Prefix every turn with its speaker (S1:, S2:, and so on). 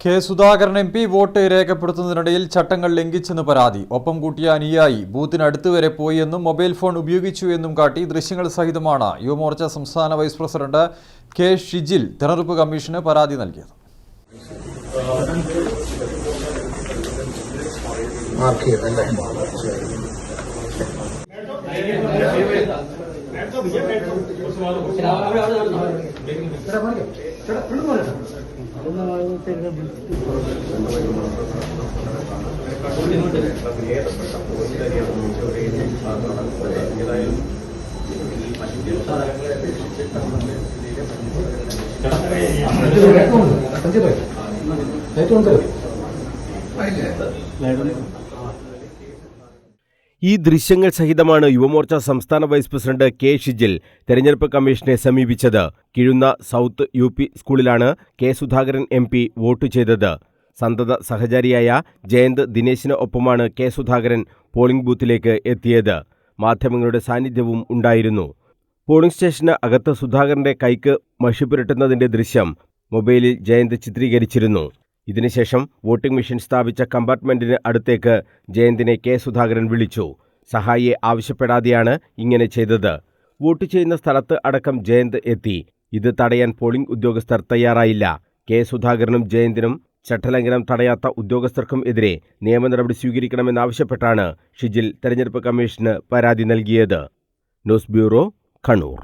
S1: K Sudhakaran M P vote രേഖപ്പെടുത്തുന്നതിനിടയിൽ ചട്ടങ്ങൾ ലംഘിച്ചെന്ന് പരാതി. ഒപ്പം കൂട്ടിയ അനുയായി ബൂത്തിനടുത്ത് വരെ പോയി എന്നും മൊബൈൽ ഫോൺ ഉപയോഗിച്ചു എന്നും കാട്ടി ദൃശ്യങ്ങൾ സഹിതമാണ് യുവമോർച്ച സംസ്ഥാന വൈസ് പ്രസിഡന്റ് കെ ഷിജിൽ തെരഞ്ഞെടുപ്പ് കമ്മീഷന് പരാതി നൽകിയത്.
S2: ഈ ദൃശ്യങ്ങൾ സഹിതമാണ് യുവമോർച്ച സംസ്ഥാന വൈസ് പ്രസിഡന്റ് കെ ഷിജിൽ തെരഞ്ഞെടുപ്പ് കമ്മീഷനെ സമീപിച്ചത്. കിഴുന്ന സൗത്ത് UP സ്കൂളിലാണ് കെ സുധാകരൻ MP വോട്ട് ചെയ്തത്. സന്തത സഹചാരിയായ ജയന്ത് ദിനേശിന് ഒപ്പമാണ് കെ സുധാകരൻ പോളിംഗ് ബൂത്തിലേക്ക് എത്തിയത്. മാധ്യമങ്ങളുടെ സാന്നിധ്യവും ഉണ്ടായിരുന്നു. പോളിംഗ് സ്റ്റേഷന് അകത്ത് സുധാകരന്റെ കൈക്ക് മഷി പുരട്ടുന്നതിന്റെ ദൃശ്യം മൊബൈലിൽ ജയന്ത് ചിത്രീകരിച്ചിരുന്നു. ഇതിനുശേഷം വോട്ടിംഗ് മെഷീൻ സ്ഥാപിച്ച കമ്പാർട്ട്മെന്റിന് അടുത്തേക്ക് ജയന്തിനെ കെ സുധാകരൻ വിളിച്ചു. സഹായിയെ ആവശ്യപ്പെടാതെയാണ് ഇങ്ങനെ ചെയ്തത്. വോട്ട് ചെയ്യുന്ന സ്ഥലത്ത് അടക്കം ജയന്ത് എത്തി. ഇത് തടയാൻ പോളിംഗ് ഉദ്യോഗസ്ഥർ തയ്യാറായില്ല. കെ സുധാകരനും ജയന്തിനും ചട്ടലംഘനം തടയാത്ത ഉദ്യോഗസ്ഥർക്കും എതിരെ നിയമ നടപടി സ്വീകരിക്കണമെന്നാവശ്യപ്പെട്ടാണ് ഷിജിൽ തെരഞ്ഞെടുപ്പ് കമ്മീഷന് പരാതി നൽകിയത്. News bureau, Kannur.